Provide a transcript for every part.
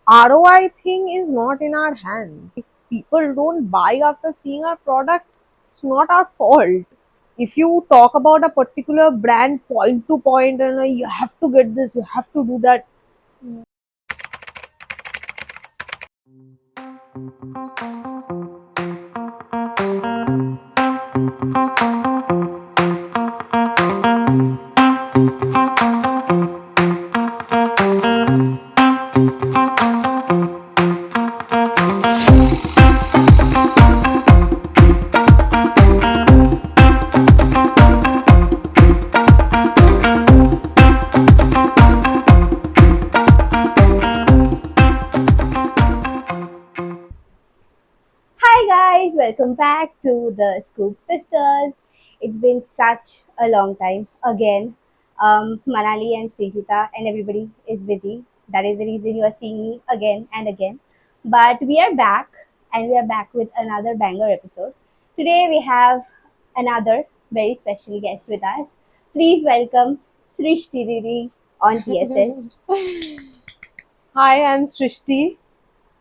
ROI thing is not in our hands. If people don't buy after seeing our product, it's not our fault. If you talk about a particular brand point to point and you have to get this, you have to do that. Hi guys, welcome back to the Scoop Sisters. It's been such a long time. Again, Manali and Srijita and everybody is busy. That is the reason you are seeing me again and again. But we are back and we are back with another banger episode. Today we have another very special guest with us. Please welcome Srishti Didi on TSS. Hi, I'm Srishti.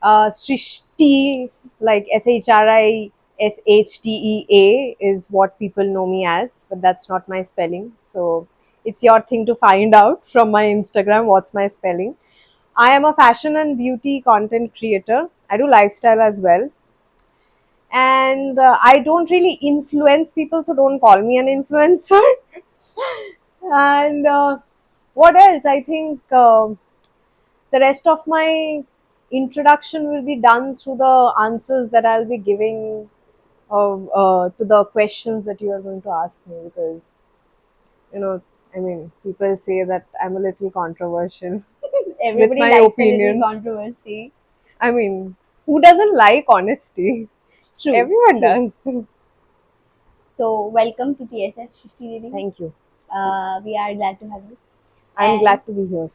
Srishti, like SHRISHTEA, is what people know me as, but that's not my spelling. So it's your thing to find out from my Instagram what's my spelling. I am a fashion and beauty content creator. I do lifestyle as well. And I don't really influence people, so don't call me an influencer. and what else? I think the rest of my introduction will be done through the answers that I'll be giving to the questions that you are going to ask me because, you know, I mean, people say that I'm a little controversial with Everybody my likes a little opinions. controversy. I mean, who doesn't like honesty? True, Everyone true. does. So, welcome to TSS, Shrishti Didi. Thank you. We are glad to have you. I'm And glad to be here.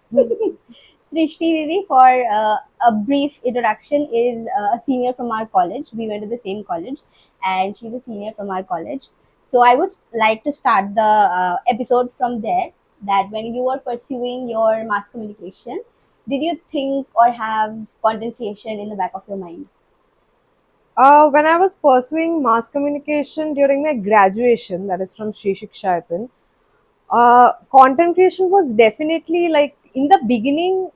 Srishti Didi, for a brief introduction, is a senior from our college. We went to the same college, and she's a senior from our college. So, I would like to start the episode from there. That when you were pursuing your mass communication, did you think or have content creation in the back of your mind? When I was pursuing mass communication during my graduation, that is from Sri Shiksha, content creation was definitely like in the beginning,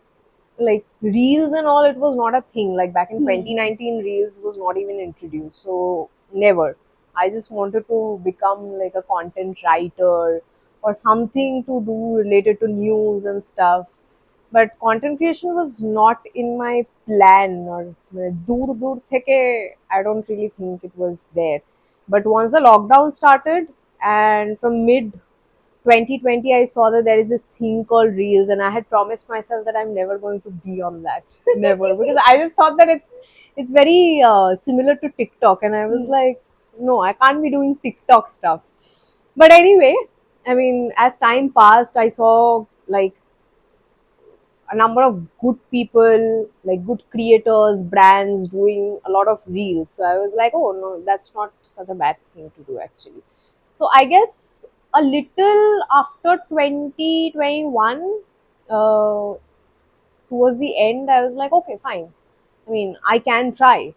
like reels and all, it was not a thing. Like back in Hmm. 2019, reels was not even introduced. So, never. I just wanted to become like a content writer or something to do related to news and stuff. But content creation was not in my plan or dur theke. I don't really think it was there. But once the lockdown started and from mid 2020 I saw that there is this thing called reels and I had promised myself that I'm never going to be on that. Never, because I just thought that it's very similar to TikTok and I was Hmm. like, no, I can't be doing TikTok stuff. But anyway, I mean, as time passed, I saw like a number of good people, like good creators, brands doing a lot of reels. So I was like, oh no, that's not such a bad thing to do actually. So I guess a little after 2021, towards the end, I was like, okay, fine. I mean, I can try.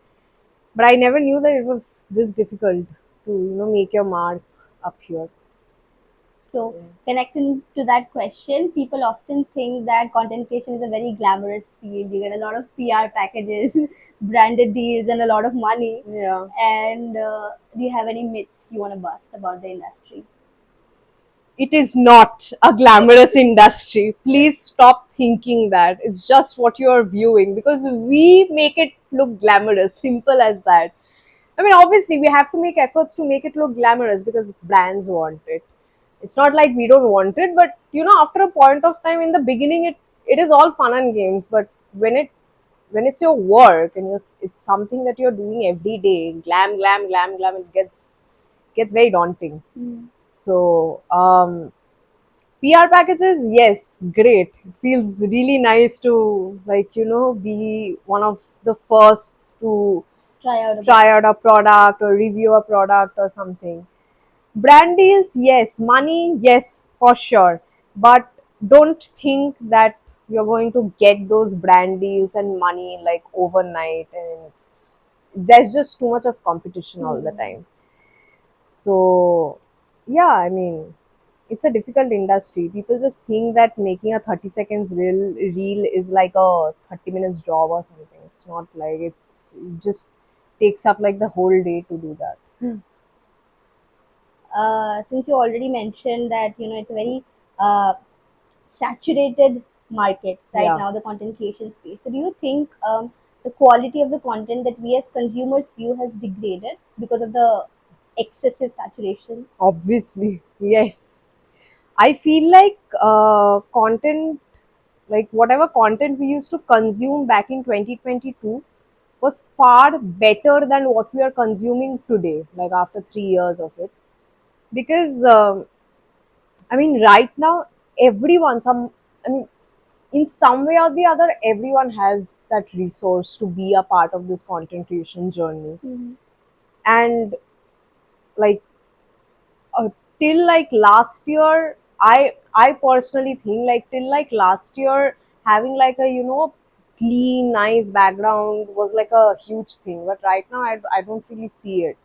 But I never knew that it was this difficult to, make your mark up here. So, connecting to that question, people often think that content creation is a very glamorous field. You get a lot of PR packages, branded deals, and a lot of money. Yeah. And do you have any myths you want to bust about the industry? It is not a glamorous industry. Please stop thinking that. It's just what you are viewing because we make it look glamorous. Simple as that. I mean, obviously, we have to make efforts to make it look glamorous because brands want it. It's not like we don't want it, but after a point of time in the beginning, it is all fun and games. But when it's your work and it's something that you're doing every day, glam, glam, glam, glam, it gets very daunting. Mm. So, PR packages, yes, great. It feels really nice to be one of the firsts to Try out a try product. out a product or review a product or something. Brand deals, yes. Money, yes, for sure. But don't think that. you're going to get those brand deals and money like overnight, and there's just too much of competition all the Hmm. time. So yeah, I mean, it's a difficult industry. People just think that making a 30 seconds reel is like a 30 minutes job or something. It's not like it just takes up like the whole day to do that. Since you already mentioned that it's a very uh, saturated market right Yeah, now, the content creation space. So do you think the quality of the content that we as consumers view has degraded because of the excessive saturation? obviously. Yes. I feel like content, like whatever content we used to consume back in 2022 was far better than what we are consuming today, like after 3 years of it. Because, I mean, right now, everyone, I mean, in some way or the other, everyone has that resource to be a part of this content creation journey. Mm-hmm. And like, uh, till like last year, I personally think like till like last year, having like a clean nice background was like a huge thing, but right now I don't really see it.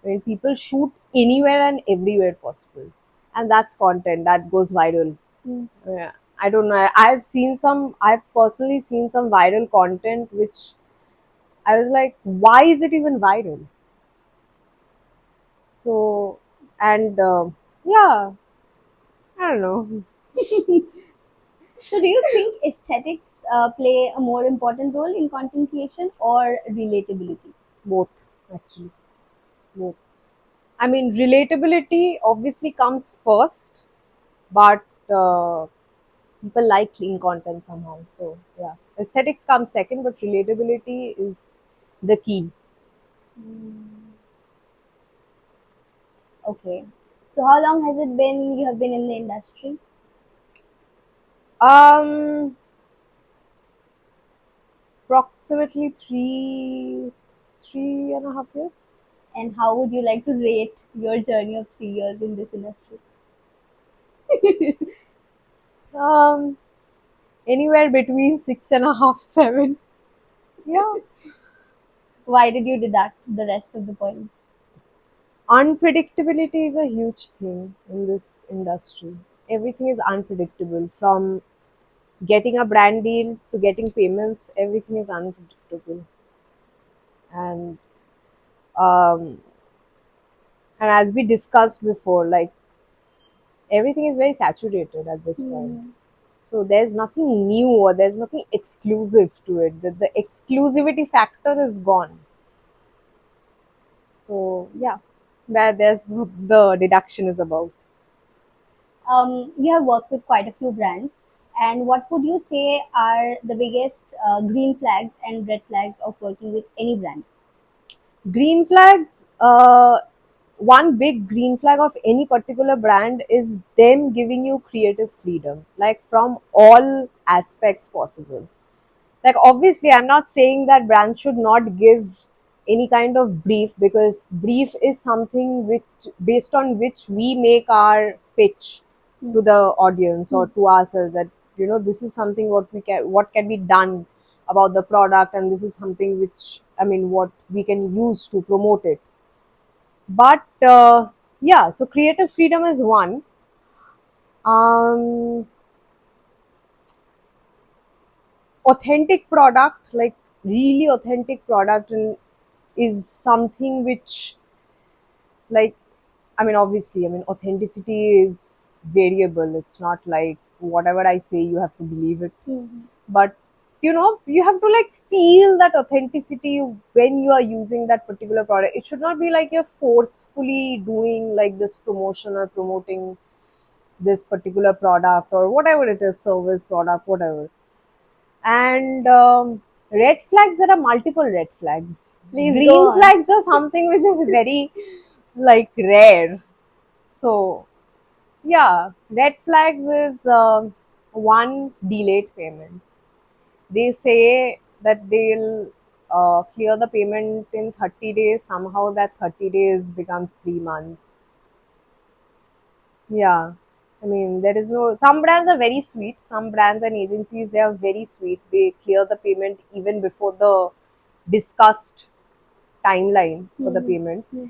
I mean, people shoot anywhere and everywhere possible, and that's content that goes viral. Yeah, I don't know, I've personally seen some viral content which I was like, why is it even viral? So, and yeah, I don't know. So do you think aesthetics play a more important role in content creation or relatability? Both, actually. Both. I mean, relatability obviously comes first, but people like clean content somehow. So, yeah. Aesthetics comes second, but relatability is the key. Okay. So how long has it been you have been in the industry? Um, Approximately 3.5 years. And how would you like to rate your journey of 3 years in this industry? Um, Anywhere between 6.5, 7. Yeah. Why did you deduct the rest of the points? Unpredictability is a huge thing in this industry. Everything is unpredictable, from getting a brand deal to getting payments. Everything is unpredictable, and um, and as we discussed before, like everything is very saturated at this point. Hmm. So there's nothing new or there's nothing exclusive to it. The exclusivity factor is gone. So yeah, there's what the deduction is about. You have worked with quite a few brands, and what would you say are the biggest green flags and red flags of working with any brand? Green flags. One big green flag of any particular brand is them giving you creative freedom, like from all aspects possible. Like obviously, I'm not saying that brands should not give any kind of brief, because brief is something which based on which we make our pitch Hmm. to the audience Hmm. or to ourselves, that this is something what can be done about the product, and this is something which, I mean, what we can use to promote it. But yeah, so creative freedom is one. um Authentic product, like really authentic product, and is something which, like, I mean, obviously, I mean, authenticity is variable. It's not like whatever I say you have to believe it. Hmm. But you have to like feel that authenticity when you are using that particular product. It should not be like you're forcefully doing like this promotion or promoting this particular product or whatever it is, service, product, whatever. And red flags, there are multiple red flags. Please go Green on. flags are something which is very like rare. So yeah, red flags is one, delayed payments. They say that they'll clear the payment in 30 days. Somehow that 30 days becomes 3 months. Yeah. I mean, there is no. Some brands are very sweet. Some brands and agencies, they are very sweet. They clear the payment even before the discussed timeline for the Hmm. payment. Hmm.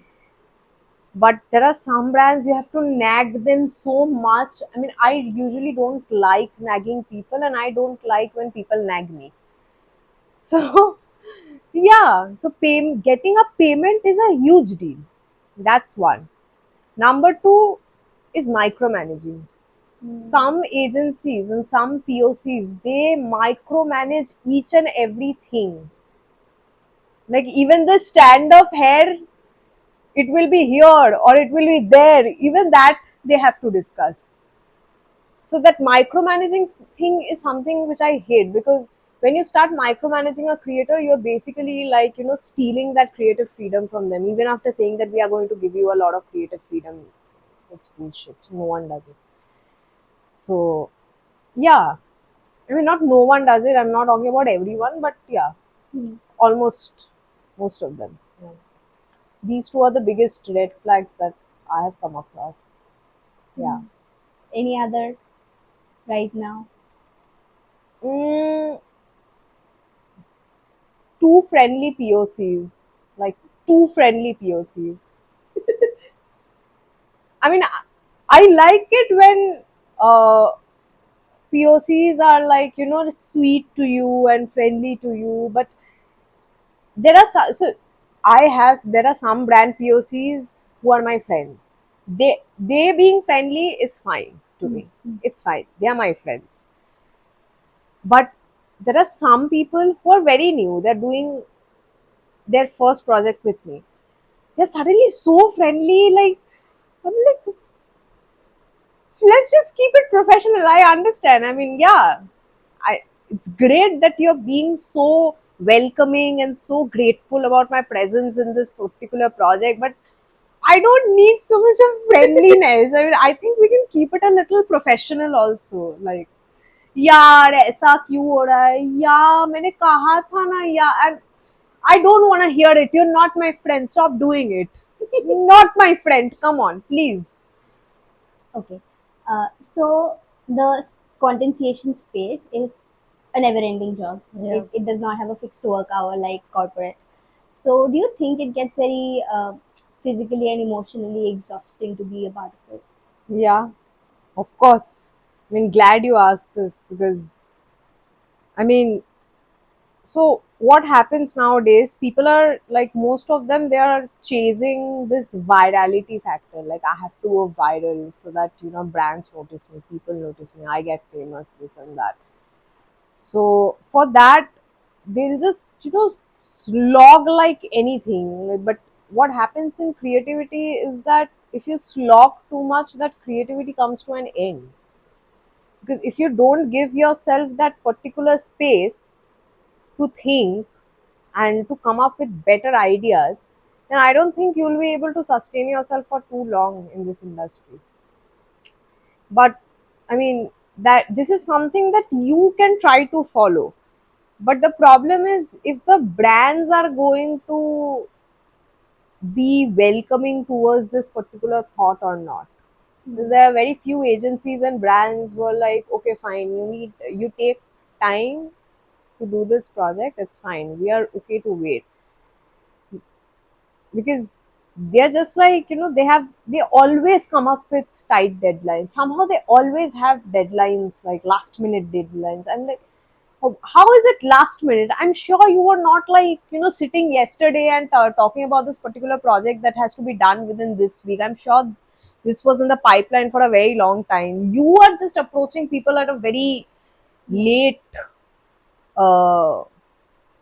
But there are some brands you have to nag them so much. I mean, I usually don't like nagging people, and I don't like when people nag me. So yeah, so getting a payment is a huge deal. That's one. Number two is micromanaging. Hmm. Some agencies and some POCs, they micromanage each and everything. Like even the stand of hair, it will be here or it will be there. Even that they have to discuss. So that micromanaging thing is something which I hate, because when you start micromanaging a creator, you're basically like, stealing that creative freedom from them. Even after saying that we are going to give you a lot of creative freedom, it's bullshit. No one does it. So yeah, I mean, not no one does it. I'm not talking about everyone, but yeah, Hmm. almost most of them. Yeah. These two are the biggest red flags that I have come across. Yeah. Hmm. Any other right now? Mm, Too friendly POCs, like too friendly POCs. I mean, I like it when POCs are like, sweet to you and friendly to you, but there are some brand POCs who are my friends. They being friendly is fine to Hmm. me. Hmm. It's fine. They are my friends. But there are some people who are very new. They're doing their first project with me. They're suddenly so friendly. Like I'm like, let's just keep it professional. I understand. I mean, yeah, I it's great that you're being so welcoming and so grateful about my presence in this particular project, but I don't need so much of friendliness. I mean, I think we can keep it a little professional also. Like, यार ऐसा क्यों हो रहा है या मैंने कहा था ना यार I don't want to hear it. You're not my friend. Stop doing it. Not my friend. Come on, please. Okay. So the content creation space is a never-ending job. Yeah. It does not have a fixed work hour like corporate. So do you think it gets very physically and emotionally exhausting to be a part of it? Yeah, of course. I mean, glad you asked this, because I mean, so what happens nowadays? People are like, most of them, they are chasing this virality factor. Like, I have to go viral so that, brands notice me, people notice me, I get famous, this and that. So, for that, they'll just, slog like anything. But what happens in creativity is that if you slog too much, that creativity comes to an end. Because if you don't give yourself that particular space to think and to come up with better ideas, then I don't think you'll be able to sustain yourself for too long in this industry. But I mean, that this is something that you can try to follow. But the problem is, if the brands are going to be welcoming towards this particular thought or not. Because Hmm. there are very few agencies and brands who are like, okay, fine, you take time to do this project, it's fine. We are okay to wait. Because they're just like, they always come up with tight deadlines. Somehow they always have deadlines, like last minute deadlines. And like, how is it last minute? I'm sure you were not like, sitting yesterday and talking about this particular project that has to be done within this week. I'm sure this was in the pipeline for a very long time. You are just approaching people at a very Yeah. late uh,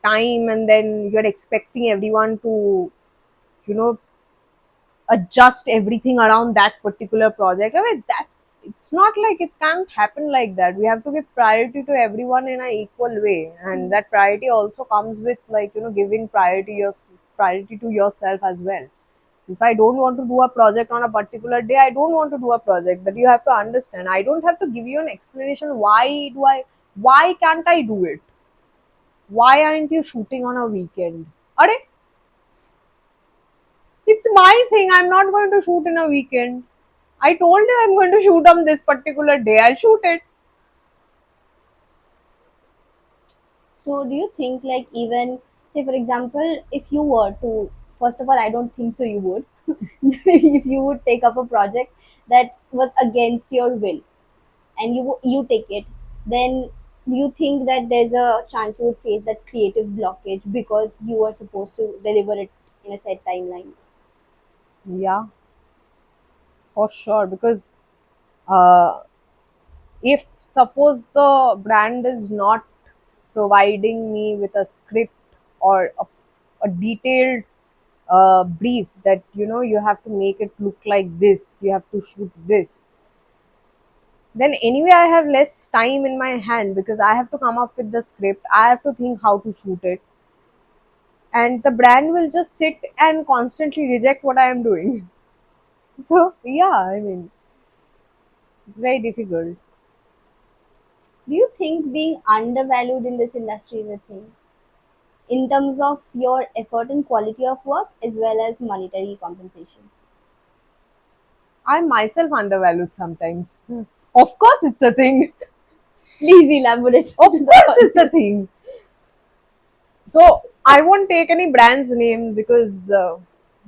time, and then you're expecting everyone to, you know adjust everything around that particular project. I mean, that's it's not like, it can't happen like that. We have to give priority to everyone in an equal way, and Hmm. that priority also comes with, like, giving priority to yourself as well. If I don't want to do a project on a particular day, I don't want to do a project. That you have to understand. I don't have to give you an explanation. Why can't I do it? Why aren't you shooting on a weekend? Are it's my thing. I'm not going to shoot in a weekend. I told you I'm going to shoot on this particular day. I'll shoot it. So do you think, like, even say for example, if you were to, first of all, I don't think so you would, if you would take up a project that was against your will and you take it, then do you think that there's a chance you would face that creative blockage because you were supposed to deliver it in a set timeline? Yeah, for sure. Because uh, if suppose the brand is not providing me with a script or a detailed brief that you have to make it look like this, you have to shoot this, then anyway I have less time in my hand because I have to come up with the script, I have to think how to shoot it, and the brand will just sit and constantly reject what I am doing. So yeah, I mean, it's very difficult. Do you think being undervalued in this industry is a thing in terms of your effort and quality of work as well as monetary compensation? I myself undervalued sometimes. Of course it's a thing. Please elaborate Of course on it's a this. thing. So I won't take any brand's name because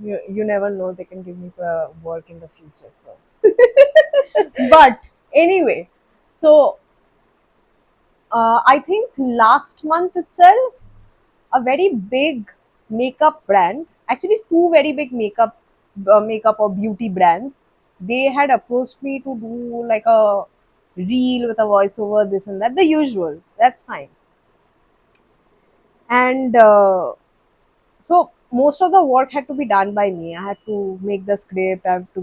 you never know, they can give me work in the future. So, but anyway, so I think last month itself, a very big makeup brand, actually two very big makeup or beauty brands, they had approached me to do like a reel with a voiceover, this and that, the usual. That's fine. And so most of the work had to be done by me. I had to make the script, I have to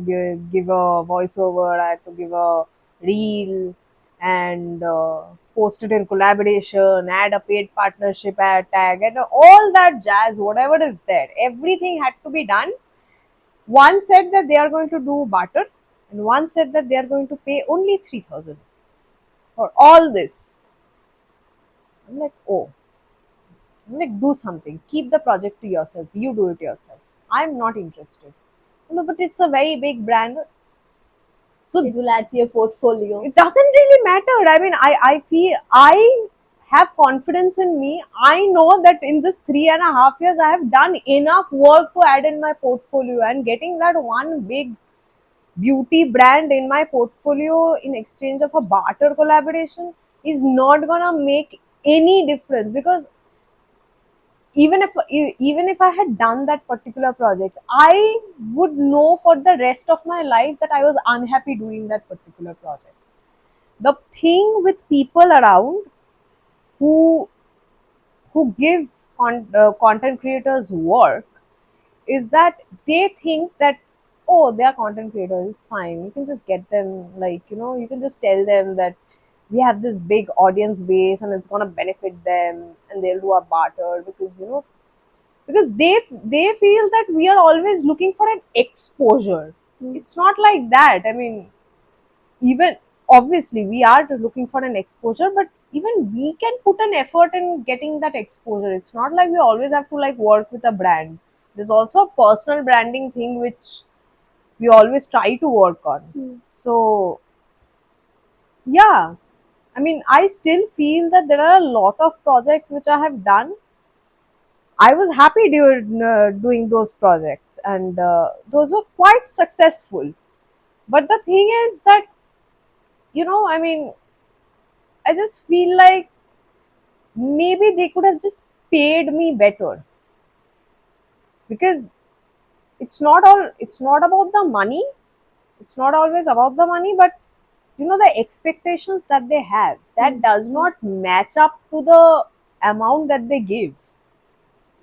give a voiceover, I had to give a reel, and post it in collaboration, add a paid partnership ad tag, and all that jazz, whatever is there, everything had to be done. One said that they are going to do barter, and one said that they are going to pay only 3,000 for all this. I'm like, oh, like, do something. Keep the project to yourself. You do it yourself. I'm not interested. No, but it's a very big brand. So It will add to your portfolio. it doesn't really matter. I mean, I feel I have confidence in me. I know that in this 3.5 years, I have done enough work to add in my portfolio, and getting that one big beauty brand in my portfolio in exchange of a barter collaboration is not gonna make any difference, because even if I had done that particular project, I would know for the rest of my life that I was unhappy doing that particular project. The thing with people around who give content creators work is that they think that, oh, they are content creators, it's fine, you can just get them, like, you can just tell them that we have this big audience base and it's going to benefit them, and they'll do a barter, because they feel that we are always looking for an exposure. It's not like that. I mean, even obviously we are looking for an exposure, but even we can put an effort in getting that exposure. It's not like we always have to like work with a brand. There's also a personal branding thing which we always try to work on. So yeah, I mean, I still feel that there are a lot of projects which I have done. I was happy during doing those projects, and those were quite successful. But the thing is that, I mean, I just feel like maybe they could have just paid me better, because it's not about the money. It's not always about the money, but the expectations that they have, that does not match up to the amount that they give.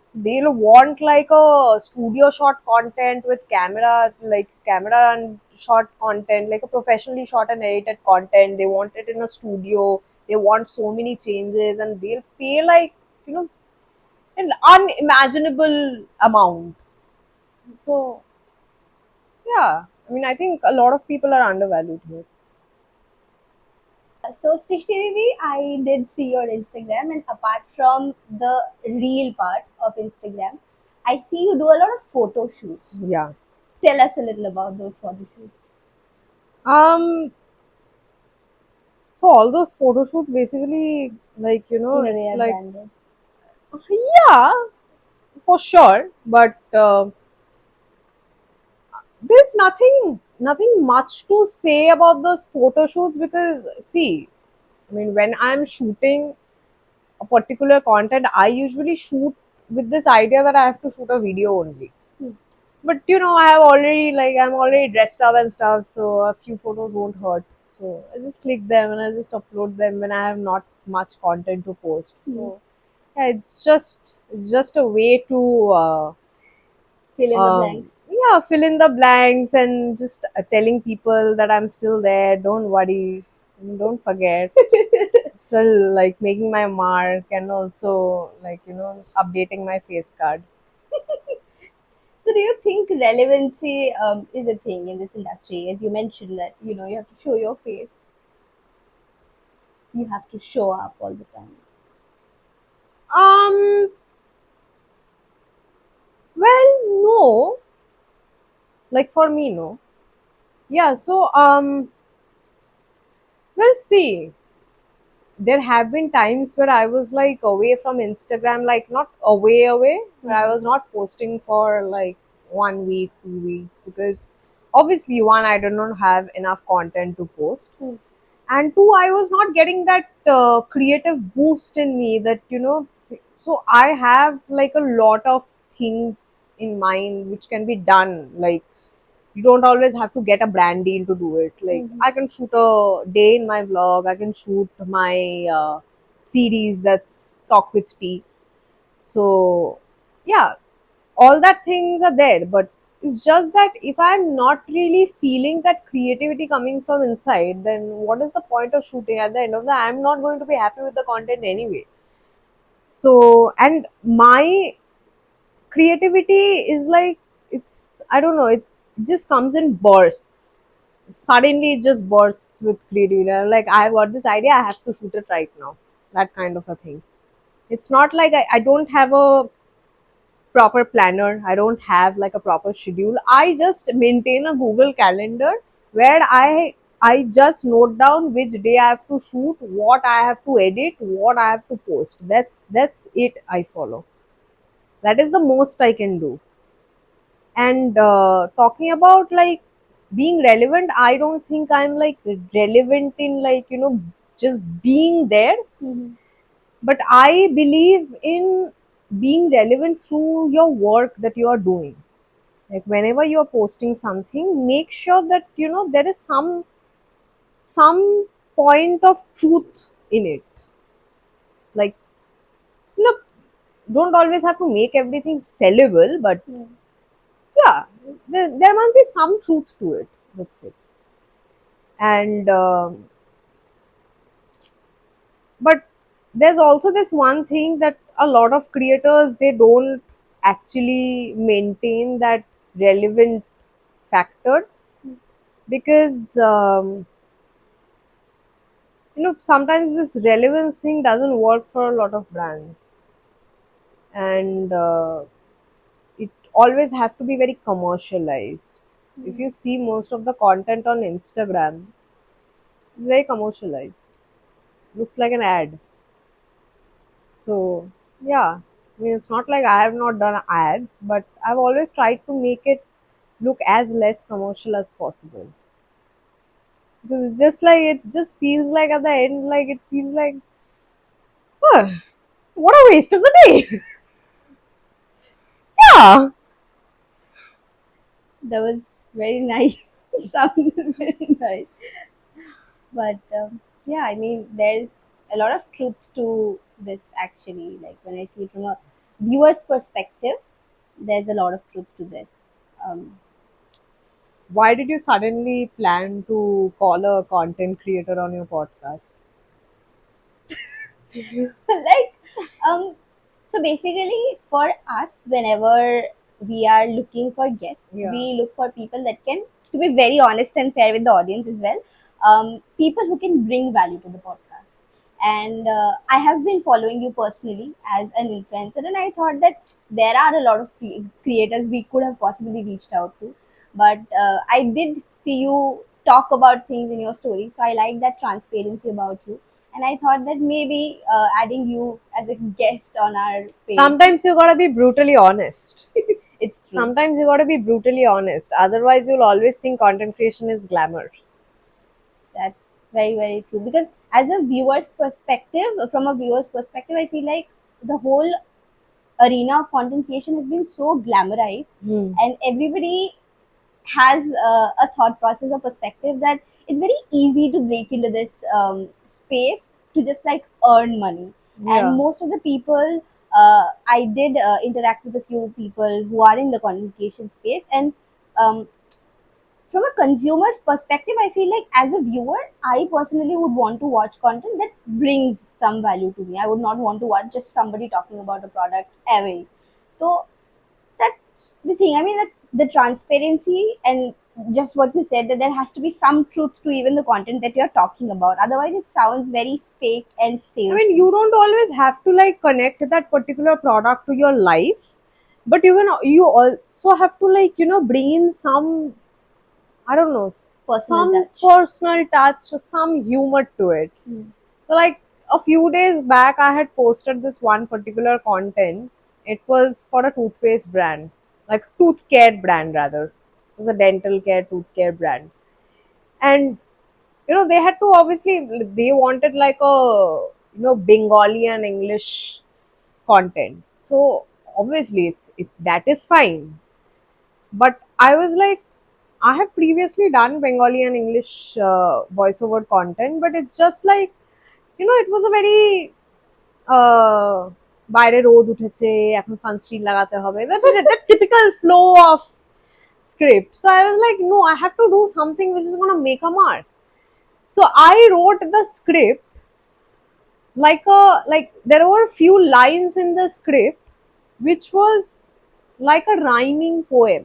So they'll want like a studio shot content with camera, like camera and shot content, like a professionally shot and edited content. They want it in a studio. They want so many changes, and they'll pay like, you know an unimaginable amount. So yeah, I mean, I think a lot of people are undervalued here. So, Srishti Devi, I did see your Instagram, and apart from the real part of Instagram, I see you do a lot of photo shoots. Yeah. Tell us a little about those photo shoots. Um, so all those photo shoots basically, In a way, it's are like, branded. yeah, for sure, but there's nothing much to say about those photo shoots because see, I mean, when I'm shooting a particular content, I usually shoot with this idea that I have to shoot a video only. Hmm. But I'm already dressed up and stuff, so a few photos won't hurt. So I just click them and I just upload them when I have not much content to post. Hmm. So yeah, it's just a way to Fill in the blanks. yeah, fill in the blanks and just telling people that I'm still there. Don't worry, don't forget. Still like making my mark and also updating my face card. So, do you think relevancy is a thing in this industry? As you mentioned that you have to show your face, you have to show up all the time. Um, well, no, like for me, no. Yeah, so well, see, there have been times where I was like away from Instagram, like not away, where I Mm-hmm. was not posting for like 1 week, 2 weeks, because obviously, one, I did not have enough content to post, and two, I was not getting that creative boost in me that so I have like a lot of things in mind which can be done, like you don't always have to get a brand deal to do it. Like Mm-hmm. I can shoot a day in my vlog, I can shoot my series, that's Talk with Tea. So yeah, all that things are there, but it's just that if I'm not really feeling that creativity coming from inside, then what is the point of shooting? At the end of the I'm not going to be happy with the content anyway. So, and my creativity is like, it's, I don't know, it just comes in bursts. Suddenly it just bursts with creativity. I'm like, I've got this idea, I have to shoot it right now. That kind of a thing. It's not like I don't have a proper planner. I don't have like a proper schedule. I just maintain a Google calendar where I just note down which day I have to shoot, what I have to edit, what I have to post. That's it I follow. That is the most I can do. And talking about like being relevant, I don't think I'm like relevant in like just being there, Mm-hmm. but I believe in being relevant through your work that you are doing. Like whenever you are posting something, make sure that there is some point of truth in it. Like you know don't always have to make everything sellable, but yeah, there must be some truth to it. That's it. And but there's also this one thing that a lot of creators, they don't actually maintain that relevant factor, because sometimes this relevance thing doesn't work for a lot of brands, and it always have to be very commercialized. If you see most of the content on Instagram, it's very commercialized, looks like an ad. So yeah, I mean, it's not like I have not done ads, but I've always tried to make it look as less commercial as possible, because it's just like, it just feels like at the end, like it feels like, huh, what a waste of the day. Yeah. That was very nice. Sounded very nice. But yeah, I mean, there's a lot of truth to this actually. Like when I see it from a viewer's perspective, there's a lot of truth to this. Um, Why did you suddenly plan to call a content creator on your podcast? like, um, so basically, for us, whenever we are looking for guests, Yeah. we look for people that can, to be very honest and fair with the audience as well, people who can bring value to the podcast. And I have been following you personally as an influencer, and I thought that there are a lot of creators we could have possibly reached out to, but I did see you talk about things in your story. So I like that transparency about you. And I thought that maybe adding you as a guest on our page, Sometimes you gotta be brutally honest. it's true. Sometimes you gotta be brutally honest. Otherwise, you'll always think content creation is glamour. That's very, very true. Because as a viewer's perspective, from a viewer's perspective, I feel like the whole arena of content creation has been so glamorized, Hmm. and everybody has a thought process or perspective that it's very easy to break into this space to just like earn money. And Yeah. most of the people, I did interact with a few people who are in the content creation space, and um, from a consumer's perspective, I feel like as a viewer, I personally would want to watch content that brings some value to me. I would not want to watch just somebody talking about a product away. So that's the thing. I mean, the transparency and just what you said, that there has to be some truth to even the content that you're talking about. Otherwise, it sounds very fake and I mean, salesy. you don't always have to like connect that particular product to your life, but you also have to like bring in some, I don't know, Personal some touch. personal touch or some humor to it. Hmm. So like a few days back, I had posted this one particular content. It was for a toothpaste brand, like tooth care brand rather. It was a dental care, tooth care brand, and they had to obviously they wanted like a Bengali and English content. So obviously that is fine. But I was like, I have previously done Bengali and English voiceover content, but it's just like it was a very বাইরে রোদ উঠেছে এখন sunscreen লাগাতে হবে that typical flow of script. So I was like, no, I have to do something which is going to make a mark. So I wrote the script like there were a few lines in the script which was like a rhyming poem.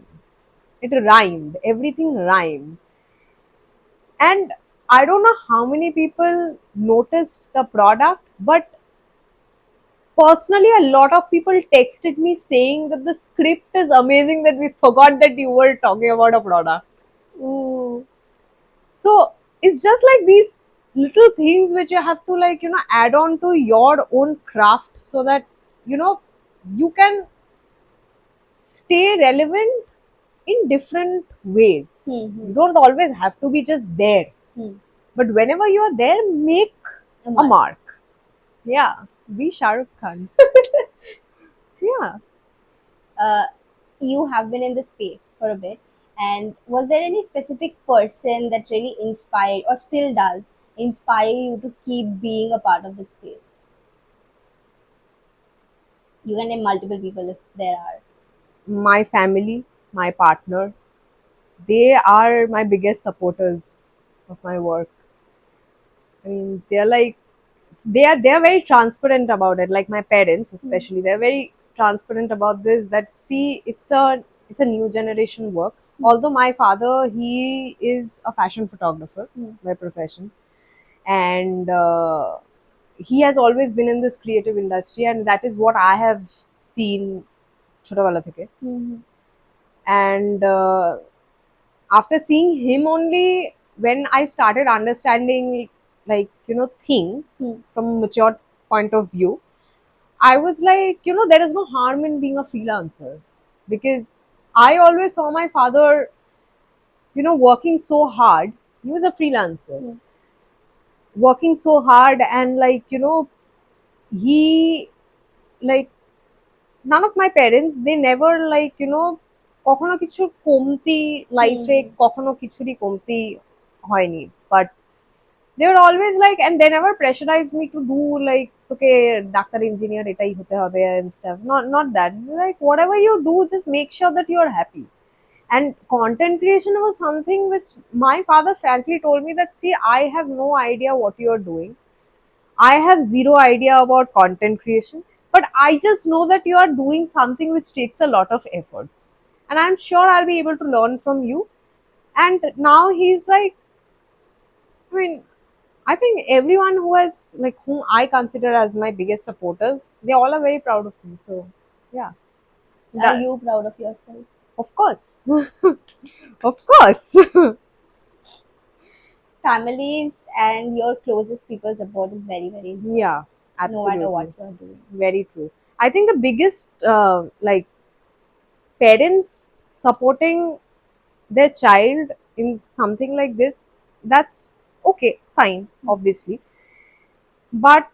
It rhymed, everything rhymed. And I don't know how many people noticed the product, but personally, a lot of people texted me saying that the script is amazing, that we forgot that you were talking about a product. Ooh. So it's just like these little things which you have to like add on to your own craft so that you know you can stay relevant in different ways. Hmm. You don't always have to be just there, Hmm. but whenever you are there, make a Aman. mark. Yeah, be Shah Rukh Khan. Yeah. uh, you have been in the space for a bit, and was there any specific person that really inspired or still does inspire you to keep being a part of the space? You can name multiple people if there are. My family, my partner, they are my biggest supporters of my work. I mean, they are very transparent about it. Like my parents, Hmm. especially, they're very transparent about this. That see, it's a new generation work. Although my father, he is a fashion photographer Hmm. by profession, and he has always been in this creative industry, and that is what I have seen. Chotawala থেকে. Hmm. And after seeing him only, when I started understanding like things Hmm. from a mature point of view, I was like, there is no harm in being a freelancer, because I always saw my father working so hard. He was a freelancer, Hmm. working so hard, and like he like none of my parents, they never like কখনো কিছু কমতি লাইফে Hmm. কখনো কিছুরই কমতি হয়নি, but they were always like, and they never pressurized me to do like তোকে doctor engineer এটাই হতে হবে and stuff. Not that, like whatever you do, just make sure that you're happy. And content creation was something which my father frankly told me that, see, I have no idea what you're doing. I have zero idea about content creation, but I just know that you are doing something which takes a lot of efforts. And I'm sure I'll be able to learn from you. And now he's like, I mean, I think everyone who has, like, whom I consider as my biggest supporters, they all are very proud of me. So, yeah, Are that, you proud of yourself? of course. Of course. families and your closest people support is very, very important, Yeah, no matter what absolutely. you are doing. Very true. I think the biggest, like, parents supporting their child in something like this, that's okay, fine, obviously. But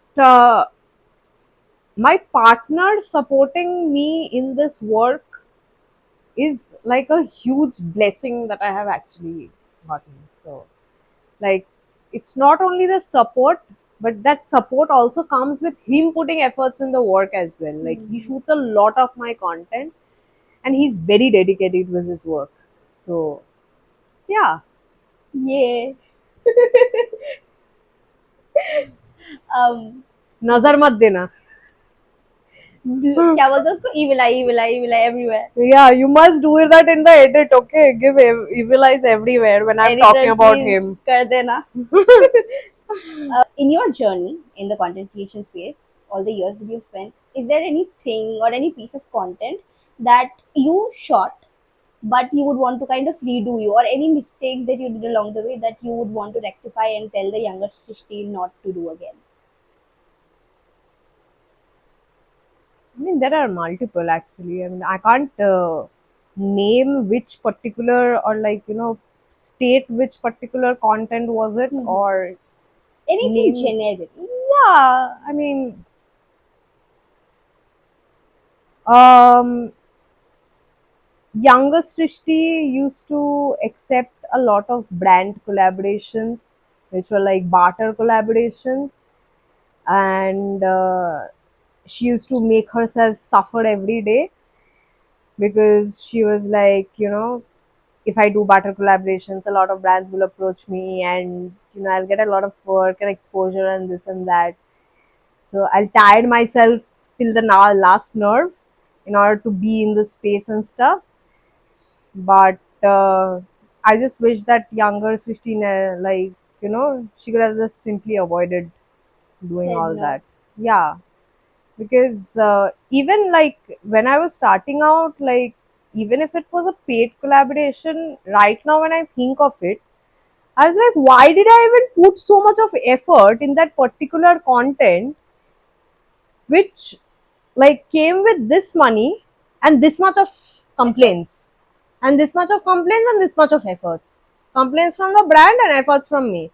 my partner supporting me in this work is like a huge blessing that I have actually gotten. So, like, it's not only the support, but that support also comes with him putting efforts in the work as well. Like, he Mhm. shoots a lot of my content and he's very dedicated with his work. So, yeah, Yeah. um nazar mat dena. क्या बोलते हैं उसको, evil eye everywhere. Yeah, you must do that in the edit, okay? Give evil eyes everywhere when I'm talking Editor, about please him. कर देना. In your journey in the content creation space, all the years that you've spent, is there anything or any piece of content that you shot but you would want to kind of redo, you, or any mistakes that you did along the way that you would want to rectify and tell the younger Srishti not to do again? I mean, there are multiple actually. I mean, I can't name which particular or, like, state which particular content was it, Mhm. or Anything name. generic. Yeah, I mean, um, younger Srishti used to accept a lot of brand collaborations, which were like barter collaborations, and she used to make herself suffer every day because she was like, if I do barter collaborations, a lot of brands will approach me, and I'll get a lot of work and exposure and this and that. So I'll tire myself till the last nerve in order to be in this space and stuff. But I just wish that younger 15, like, she could have just simply avoided doing Said all no. that. Yeah, because even like when I was starting out, like, even if it was a paid collaboration, right now when I think of it, I was like, why did I even put so much of effort in that particular content, which, like, came with this money and this much of Effort. complaints, and this much of complaints and this much of efforts, complaints from the brand and efforts from me.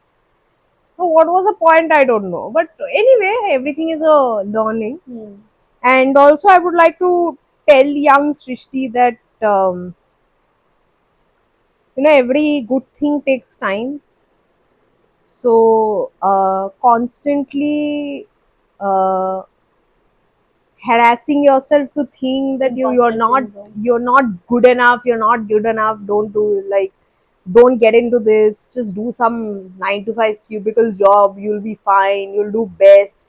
So what was the point? I don't know. But anyway, everything is a learning. Hmm. And also, I would like to tell young Srishti that every good thing takes time. So constantly uh, harassing yourself to think that you're Imposter not syndrome. you're not good enough, you're not good enough, don't do, like, don't get into this, just do some 9 to 5 cubicle job, you'll be fine, you'll do best.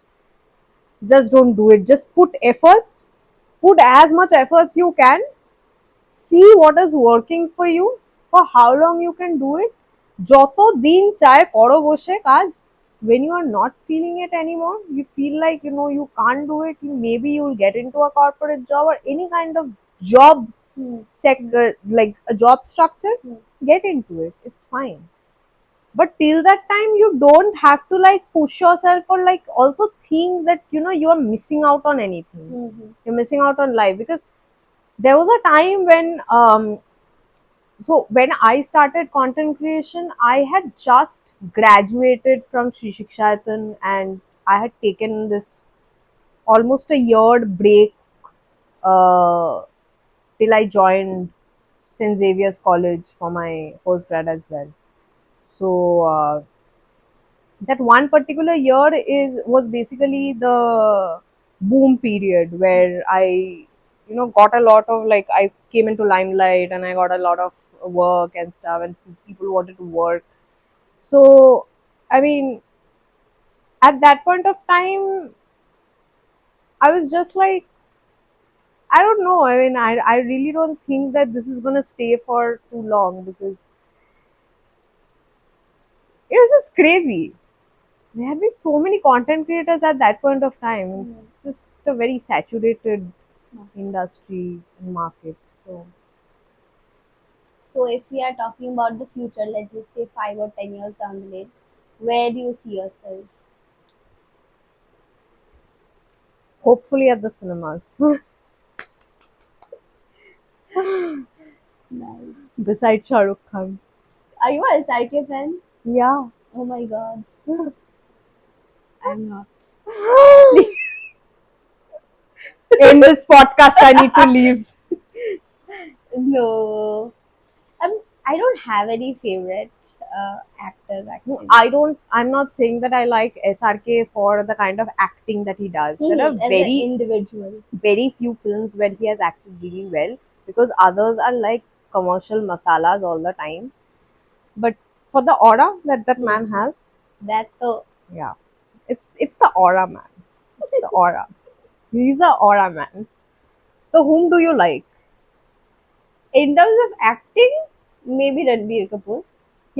Just don't do it, just put efforts, put as much efforts you can, see what is working for you, for how long you can do it, যত দিন চায় করো বসে কাজ. When you are not feeling it anymore, you feel like you can't do it, maybe you'll get into a corporate job or any kind of job Hmm. sector, like a job structure. Hmm. Get into it, it's fine. But till that time, you don't have to, like, push yourself or, like, also think that you are missing out on anything, Hmm. you're missing out on life. Because there was a time when when I started content creation, I had just graduated from Sri Shikshayatan, and I had taken this almost a year break uh, till I joined St. Xavier's College for my postgrad as well. So that one particular year is was basically the boom period where I got a lot of, like, I came into limelight and I got a lot of work and stuff, and people wanted to work. So I mean, at that point of time, I was just like, I don't know, I mean, I really don't think that this is going to stay for too long, because it was just crazy. There have been so many content creators at that point of time. Hmm. It's just a very saturated industry and market. So So if we are talking about the future, let's just say 5 or 10 years down the lane, where do you see yourself? Hopefully at the cinemas. Nice. Beside Shah Rukh Khan. Are you a SRK fan? Yeah. Oh my god, I'm not. In this podcast, I need to leave. No, I don't have any favorite actors No, actually. I don't. I'm not saying that I like SRK for the kind of acting that he does. There are As an individual. very few films where he has acted really well, because others are like commercial masalas all the time. But for the aura that that Hmm. man has, That yeah, it's the aura, man. It's the aura. He's a aura man. So whom do you like? in terms of acting, maybe Ranbir Kapoor.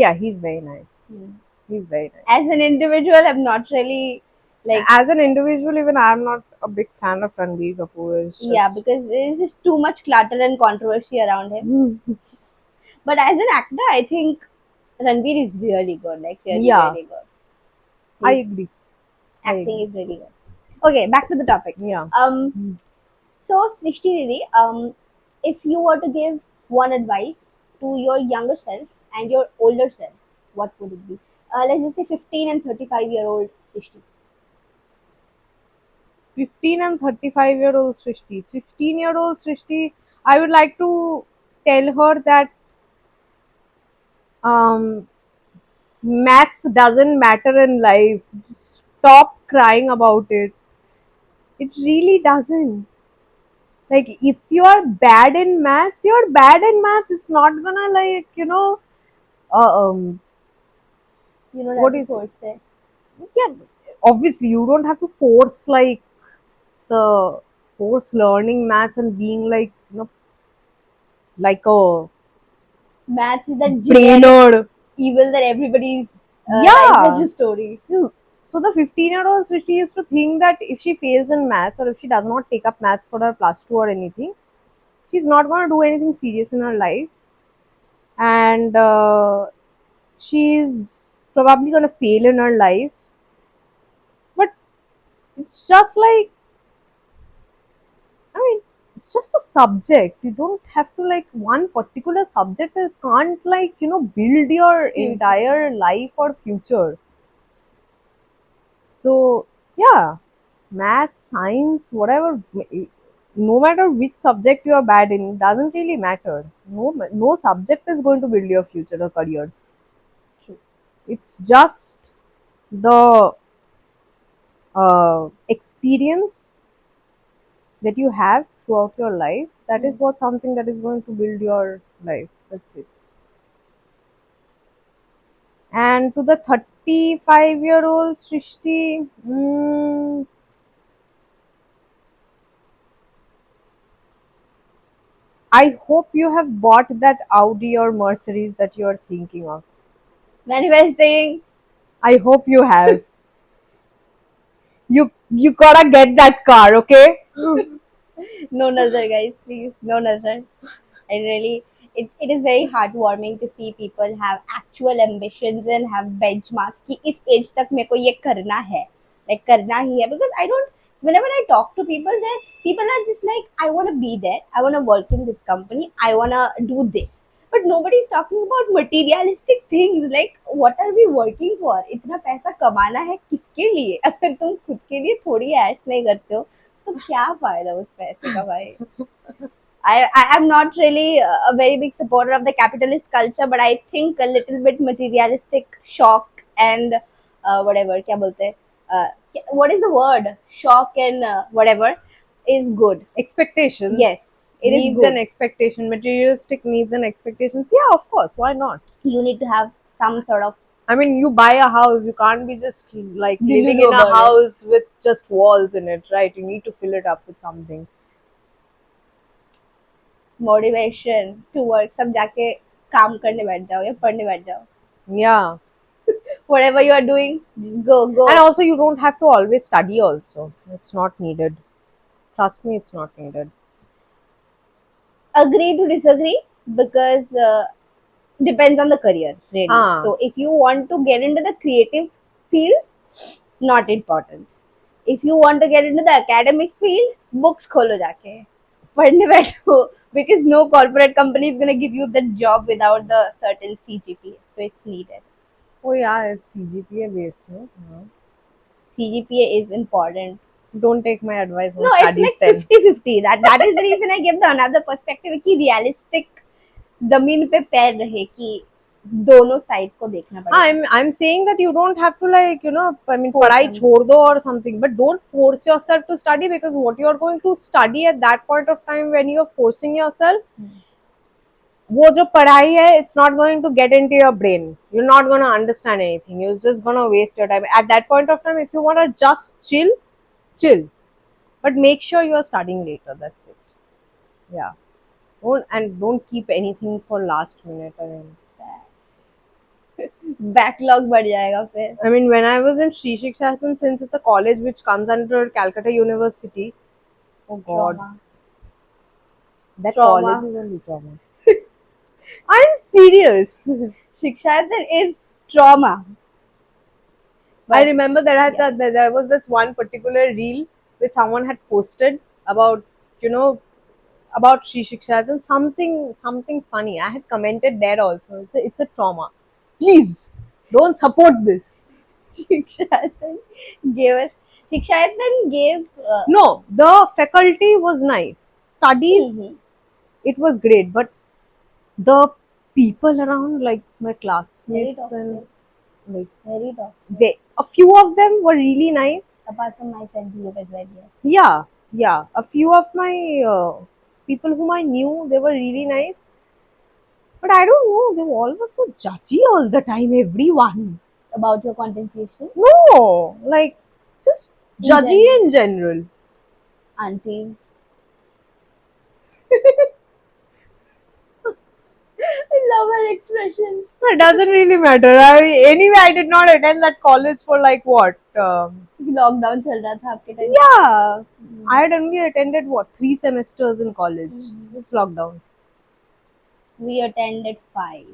Yeah, he's very nice. Hmm. He's very nice. As an individual, I'm not really like, As an individual, even I'm not a big fan of Ranbir Kapoor. It's yeah, just because there's just too much clutter and controversy around him. But as an actor, I think Ranbir is really good, like really, yeah, really good. I His agree. I acting agree. is really good. Okay, back to the topic. Yeah. Um, so Srishti Didi, if you were to give one advice to your younger self and your older self, what would it be? Let's just say 15 and 35-year-old Srishti. 15 and 35-year-old Srishti. 15-year-old Srishti, I would like to tell her that um, maths doesn't matter in life. Just stop crying about it. It really doesn't. Like, if you are bad in maths, you're bad in maths. It's not gonna, like, You don't what have do to you say? force it. Yeah, obviously, you don't have to force, like, the force learning maths and being like, like a Maths is that generic brainerd. evil that everybody's life has Yeah. a story. So the 15-year-old Srishti used to think that if she fails in maths, or if she does not take up maths for her plus two or anything, she's not going to do anything serious in her life, and she's probably going to fail in her life. But it's just like, I mean, it's just a subject. You don't have to, like, one particular subject can't, like, build your Future. entire life or future. So, yeah, math, science, whatever, no matter which subject you are bad in, doesn't really matter. No subject is going to build your future or career. True. It's just the experience that you have throughout your life. That Hmm. is what something that is going to build your life. That's it. And to the 35-year-old Srishti, I hope you have bought that Audi or Mercedes that you are thinking of. Manifesting. I hope you have. You gotta get that car, okay? No nazar, guys, please. No nazar. I really, it is very heartwarming to see people have actual ambitions and have benchmarks कि इस as तक मेरे को ये करना है, like करना ही है, because I don't, whenever I talk to people there, people are just like, I want to be there, I want to work in this company, I want to do this, but nobody is talking about materialistic things, like what are we working for, इतना पैसा कमाना है किसके लिए, अगर तुम खुद के लिए थोड़ी ऐश नहीं करते हो तो क्या फायदा उस पैसे का भाई. I am not really a very big supporter of the capitalist culture, but I think a little bit materialistic shock and whatever, क्या बोलते हैं, what is the word? Shock and whatever is good. Yes, Expectations, it is needs and good. expectation, materialistic needs and expectations. Yeah, of course. Why not? You need to have some sort of I mean, you buy a house, you can't be just like living delulu in a about it. house with just walls in it, right? You need to fill it up with something. Motivation to work. सब जाके काम करने बैठ जाओ या पढ़ने बैठ जाओ. Yeah. Whatever you are doing, just go, And go. also, you don't have to always study, also. It's not needed. Trust me, it's not needed. Agree to disagree because depends on the career, really. Ah, So if you want to get into the creative fields, not important. If you want to get into the academic field, books kholo jaake. पढ़ने बैठो, because no corporate company is gonna give you the job without the certain CGPA. So it's needed. oh yeah, it's CGPA based, no? हाँ. CGPA is important. Don't take my advice on No, it's studies like then. 50-50. That is the reason I give the another perspective कि realistic जमीन पे पैर रहे कि दोनों side को देखना पड़ेगा. I'm saying that you don't have to, like, I mean, Force पढ़ाई them. छोड़ दो or something, but don't force yourself to study, because what you're going to study at that point of time when you're forcing yourself, वो जो पढ़ाई है, it's not going to get into your brain. You're not going to understand anything. You're just going to waste your time. At that point of time, if you want to just chill, chill. But make sure you're studying later. That's it. Yeah. Don't keep anything for last minute. Backlog बढ़ जाएगा फिर. I mean, when I was in Sri Shikshasan, since it's a college which comes under Calcutta University, oh God, Trauma. that college Trauma. is only trauma. I'm serious. शिक्षायतन is trauma. I But remember yeah. there was this one particular reel which someone had posted about, you know, about Sri Shikshasan, something funny. I had commented there also. It's a trauma. Please don't support this. शिक्षायतन gave us. शिक्षायतन gave. No, the faculty was nice. Studies, Mhm. it was great, but the people around, like my Very classmates and toxic. like Very toxic. a few of them were really nice. Apart from my friends who was like yes. Yeah, yeah. A few of my people whom I knew, they were really nice. But I don't know, they all were so judgy all the time, everyone. About your content creation No, like just in judgy general. in general. Aunties. I love her expressions. It doesn't really matter. Anyway, I did not attend that college for like what? Lockdown चल रहा था आपके time. Yeah, I had only attended what, 3 semesters in college. It's lockdown. We attended 5.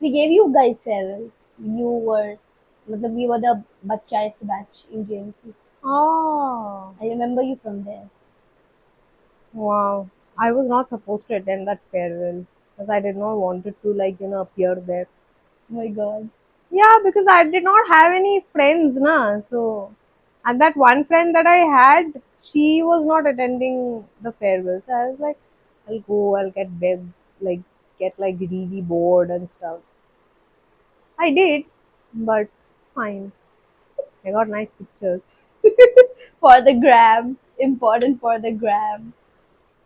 We gave you guys farewell. You were, मतलब we were the bachchaist batch in JMC. Oh, I remember you from there. wow. I was not supposed to attend that farewell because I did not wanted to, like, appear there. Oh my god. Yeah, because I did not have any friends, na. So, and that one friend that I had, she was not attending the farewell. So I was like, I'll go, I'll like, get like really bored and stuff. I did, but it's fine. I got nice pictures. For the gram. Important for the gram.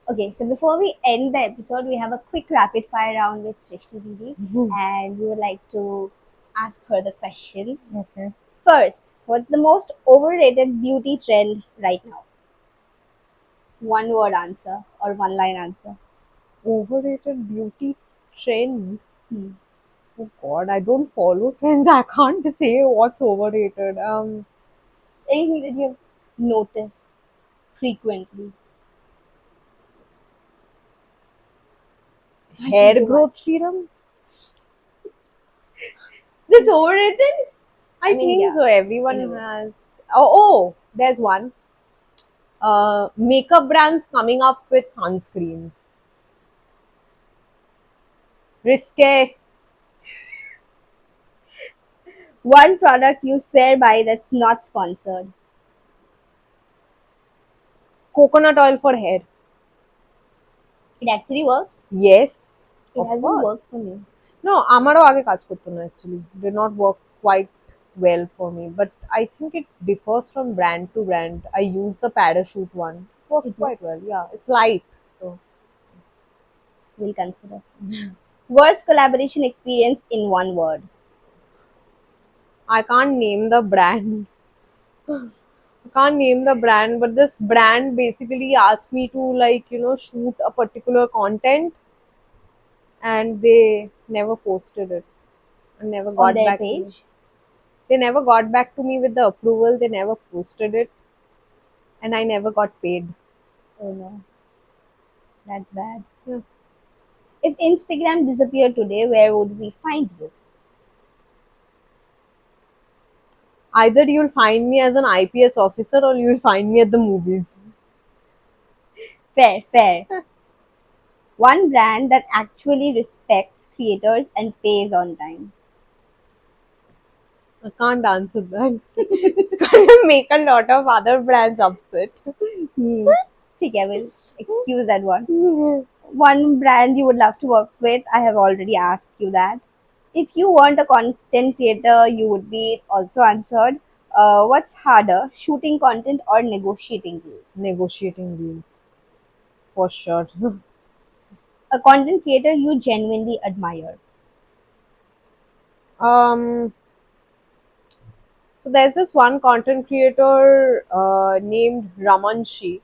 Okay, so before we end the episode, we have a quick rapid fire round with Srishti Didi, and we would like to ask her the questions. Okay. First, what's the most overrated beauty trend right now? One word answer or one line answer. Overrated beauty trend. Hmm. Oh God, I don't follow trends. I can't say what's overrated. Anything that you've noticed frequently. Can't say Hair too growth much. serums. That's overrated? I mean, think yeah, so. in a Everyone way. has. Oh, there's one. Makeup brands coming up with sunscreens. Risque. One product you swear by that's not sponsored. Coconut oil for hair. It actually works. Yes, It of hasn't course. worked for me. No, আমারও আগে কাজ করতো না actually. Did not work quite well for me. But I think it differs from brand to brand. I use the Parachute one. Works It quite works. well. Yeah, it's light. So We'll consider. Worst collaboration experience in one word. I can't name the brand. I can't name the brand, but this brand basically asked me to, like, shoot a particular content, and they never posted it and never On got their back to me. page. They never got back to me with the approval. They never posted it, and I never got paid. Oh no, that's bad. Yeah. If Instagram disappeared today, where would we find you? Either you'll find me as an IPS officer or you'll find me at the movies. Fair, fair. One brand that actually respects creators and pays on time. I can't answer that. It's going to make a lot of other brands upset. Hmm. ठीक है, will excuse that one. One brand you would love to work with, I have already asked you that. If you weren't a content creator, you would be also answered. What's harder, shooting content or negotiating deals? Negotiating deals, for sure. A content creator you genuinely admire. um, so there's this one content creator named Ramanshi.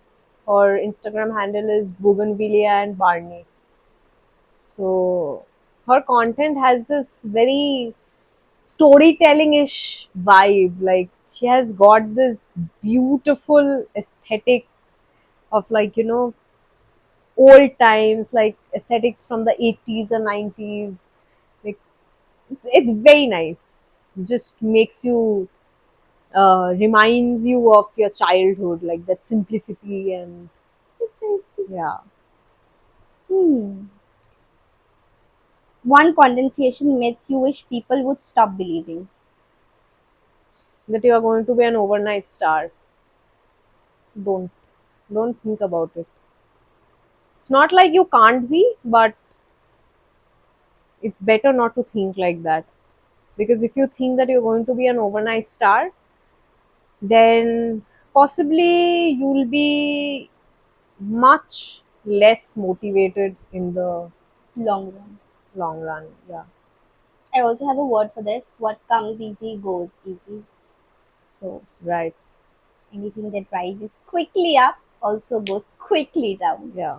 Her Instagram handle is Bougainvillea and Barney. So her content has this very storytelling-ish vibe. Like she has got this beautiful aesthetics of, like, old times, like aesthetics from the 80s and 90s. Like it's very nice. It just makes you reminds you of your childhood, like that simplicity and yeah. Hmm. One content creation myth you wish people would stop believing. That you are going to be an overnight star. Don't don't think about it. It's not like you can't be, but it's better not to think like that. Because if you think that you're going to be an overnight star, then possibly you'll be much less motivated in the Long run. long run. Yeah. I also have a word for this. What comes easy goes easy. So Right. anything that rises quickly up also goes quickly down. Yeah.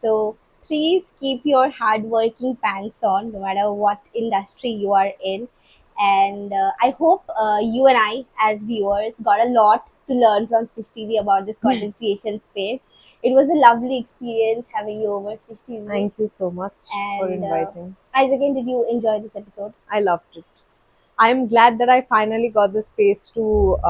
So please keep your hardworking pants on no matter what industry you are in. And I hope you and I, as viewers, got a lot to learn from Srishti about this content creation space. It was a lovely experience having you over, Srishti. Thank you so much for And inviting. Isaac, did you enjoy this episode? I loved it. I'm glad that I finally got the space to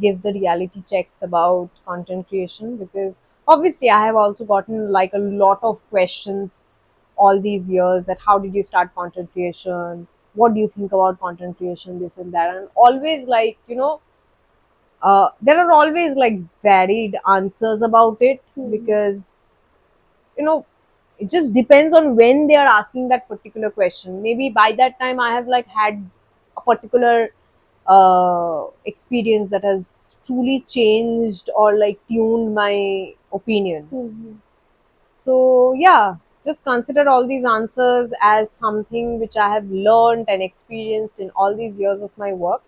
give the reality checks about content creation, because obviously I have also gotten like a lot of questions all these years, that how did you start content creation? What do you think about content creation? This and that. And always, like, there are always like varied answers about it, Hmm. because you know it just depends on when they are asking that particular question. Maybe by that time I have like had a particular experience that has truly changed or like tuned my opinion. Hmm. So yeah, just consider all these answers as something which I have learned and experienced in all these years of my work.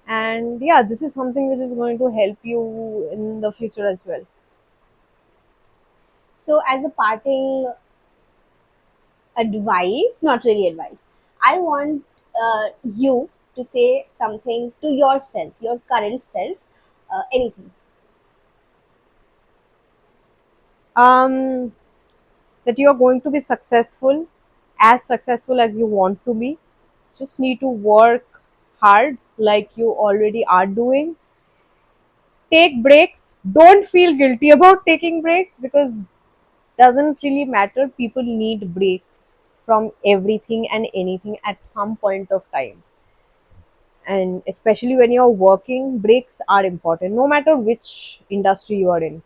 And yeah, this is something which is going to help you in the future as well. So, as a parting advice, not really advice, I want you to say something to yourself, your current self, anything. um that you are going to be successful as you want to be. Just need to work hard like you already are doing. Take breaks. Don't feel guilty about taking breaks, because doesn't really matter. People need break from everything and anything at some point of time. And especially when you're working, breaks are important no matter which industry you are in.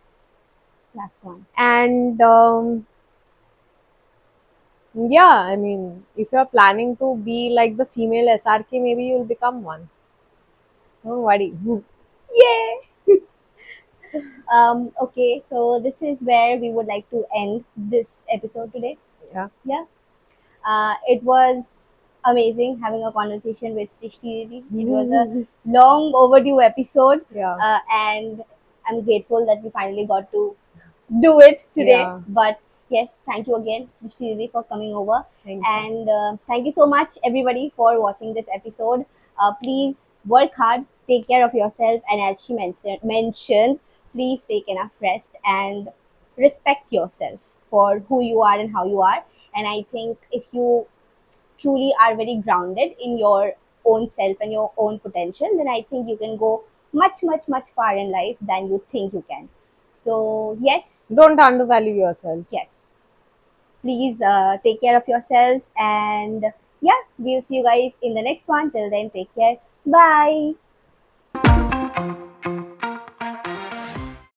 Last one. And yeah, I mean, if you're planning to be like the female SRK, maybe you'll become one. Don't worry. Yay! Okay, so this is where we would like to end this episode today. Yeah. Yeah. It was amazing having a conversation with Srishti Didi. It was a long overdue episode, Yeah. and I'm grateful that we finally got to do it today. Yeah. But yes, thank you again, Srishti Didi, for coming over. Thank you. And thank you so much, everybody, for watching this episode. Please work hard, take care of yourself, and as she mentioned, please take enough rest and respect yourself. for who you are and how you are. And I think if you truly are very grounded in your own self and your own potential, then I think you can go much, much, much far in life than you think you can. So, yes, Don't undervalue yourself. yes, please take care of yourselves. And yeah, we'll see you guys in the next one. Till then, take care. Bye.